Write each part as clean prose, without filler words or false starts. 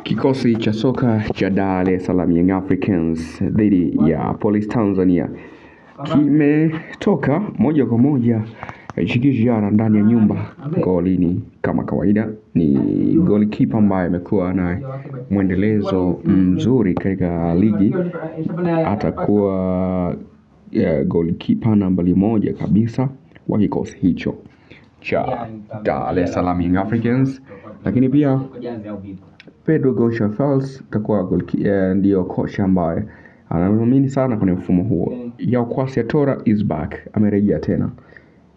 Kikosi cha soka cha Dar es Salaam Young Africans dhidi ya Police Tanzania kimetoka moja kwa moja chikijiana ndani ya nyumba. Golini kama kawaida ni goalkeeper ambaye amekuwa na mwendelezo mzuri katika ligi. Atakuwa goalkeeper nambari 1 kabisa wa kikosi hicho cha Dar es Salaam Young Africans, lakini pia Pedro Goncalves atakuwa ndio kocha ambaye anaamini sana kwenye mfumo huo. Yao Kwasi Tora is back, amerejea tena.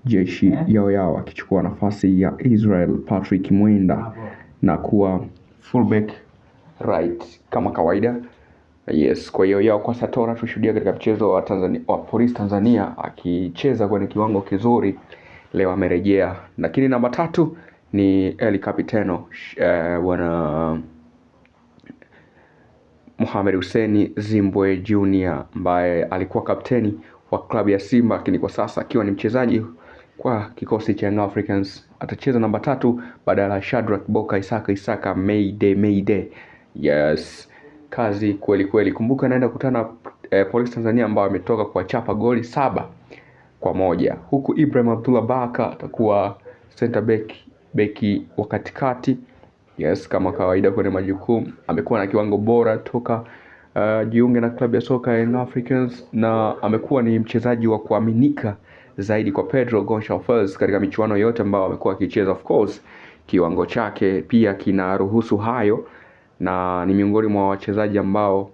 Jeshi yao akichukua nafasi ya Israel Patrick Mwenda na kuwa fullback right kama kawaida. Yes, kwa hiyo Yao Kwasi Tora tushuhudia katika mchezo wa Police Tanzania akicheza kwenye kiwango kizuri. Leo amerejea. Lakini namba 3 ni El Capitano bwana Mohamed Hussein Zimbwe Junior ambaye alikuwa kapteni wa klabu ya Simba, lakini kwa sasa akiwa ni mchezaji kwa kikosi cha Young Africans. Atacheza namba 3 badala ya Shadrack Boka Isaka Mayday. Yes, kazi kweli kweli. Kumbuka anaenda kukutana Police Tanzania ambao ametoka kuwachapa goli 7-1, huku Ibrahim Abdullah Baka atakuwa center beki wa katikati. Yes, kama kawaida kwenye majukumu amekuwa na kiwango bora toka jiunge na klabu ya soka ya Young Africans, na amekuwa ni mchezaji wa kuaminika zaidi kwa Pedro Goncalves katika michuano yote ambayo amekuwa akicheza. Of course kiwango chake pia kinaruhusu hayo, na ni miongoni mwa wachezaji ambao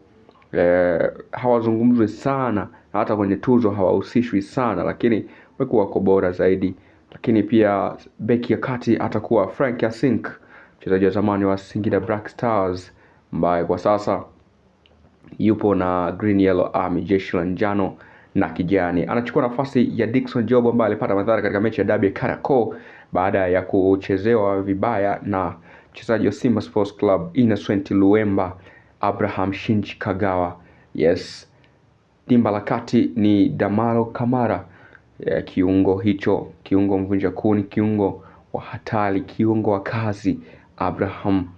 hawazungumzwi sana, hata kwenye tuzo hawahusishwi sana, lakini wamekuwa wako bora zaidi. Lakini pia beki ya kati atakuwa Frank Asink, mchezaji wa zamani wa Singida Black Stars ambaye kwa sasa yupo na Green Yellow Army, jeshi la njano na kijani. Anachukua nafasi ya Dickson Job ambaye alipata madhara katika mechi ya Derby Kariakoo baada ya kuchezewa vibaya na mchezaji wa Simba Sports Club Innocent Luemba Abraham Shinji Kagawa. Yes, dimba la kati ni Damaro Kamara, kiungo mvunja kuni, kiungo wa hatari, kiungo wa kazi. Abraham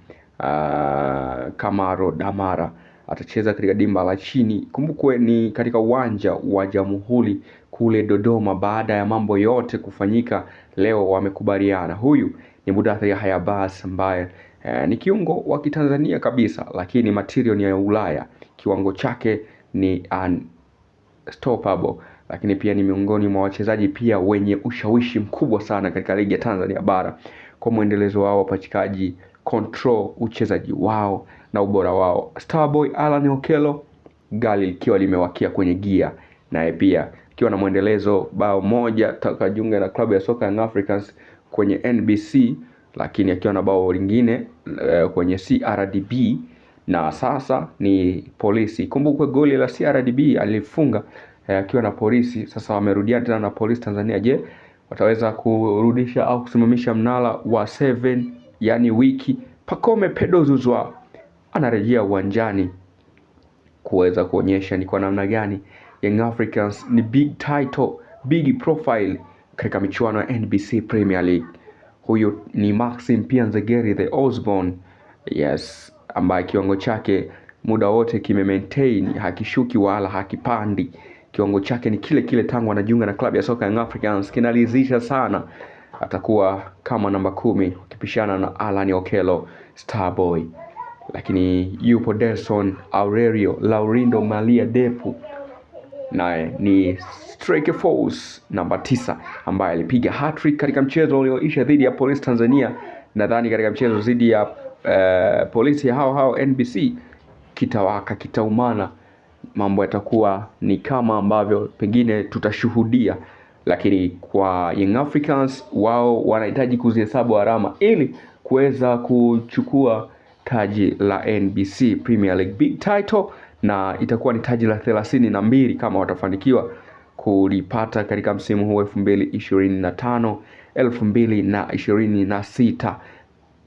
Kamaro Damara atacheza katika dimba la chini. Kumbukwe ni katika uwanja wa Jamhuri kule Dodoma. Baada ya mambo yote kufanyika, leo wamekubaliana. Huyu ni Mudathir Yahya Abbas ambaye ni kiungo wa Kitanzania kabisa, lakini material ni ya Ulaya. Kiwango chake ni unstoppable, lakini pia ni miongoni mwa wachezaji pia wenye ushawishi mkubwa sana katika ligi ya Tanzania bara kwa mwendelezo wao, wapachikaji, control uchezaji wao na ubora wao. Starboy Alan Okello gari likiwa limewakia kwenye gia, naye pia akiwa na mwendelezo bao 1 toka jiunga na klabu ya soka Young Africans kwenye NBC, lakini akiwa na bao lingine kwenye CRDB, na sasa ni Polisi. Kumbukwe goli la CRDB alifunga akiwa na Polisi. Sasa wamerudia tena na Police Tanzania. Je, wataweza kurudisha au kusimamisha mnala wa 7, yani wiki? Pacome Pedro Zouzoua anarejea uwanjani kuweza kuonyesha ni kwa namna gani Young Africans ni big title, big profile katika michuano ya NBC Premier League. Huyo ni Maxim Pianzegeri the Osborne, yes, ambaye kiwango chake muda wote kime-maintain, hakishuki wala hakipandi. Kiwango chake ni kile tangu anajiunga na klabu ya soka Young Africans, kinalizisha sana. Atakuwa kama namba 10 ukipishana na Alan Okello Starboy. Lakini yupo Delson Aurelio Laurindo Malia Depu, naye ni Striker Force namba 9 ambaye alipiga hat-trick katika mchezo ulioisha dhidi ya Police Tanzania. Nadhani katika mchezo dhidi ya polisi hao NBC kitaumana, mambo yatakuwa ni kama ambavyo pengine tutashuhudia. Lakini kwa Young Africans, wao wanahitaji kuzihesabu alama ili kuweza kuchukua taji la NBC Premier League big title, na itakuwa ni taji la 32 kama watafanikiwa kulipata katika msimu huu 2025-2026,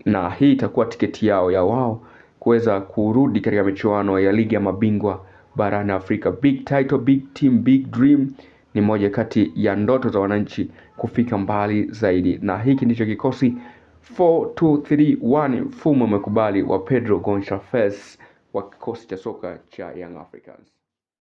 na hii itakuwa tiketi yao ya wao kuweza kurudi katika michuano ya ligi ya mabingwa barani Afrika. Big title, big team, big dream ni moja kati ya ndoto za wananchi kufika mbali zaidi, na hiki ndicho kikosi 4-2-3-1 mfumo umekubali wa Pedro Goncalves wa kikosi cha soka cha Young Africans.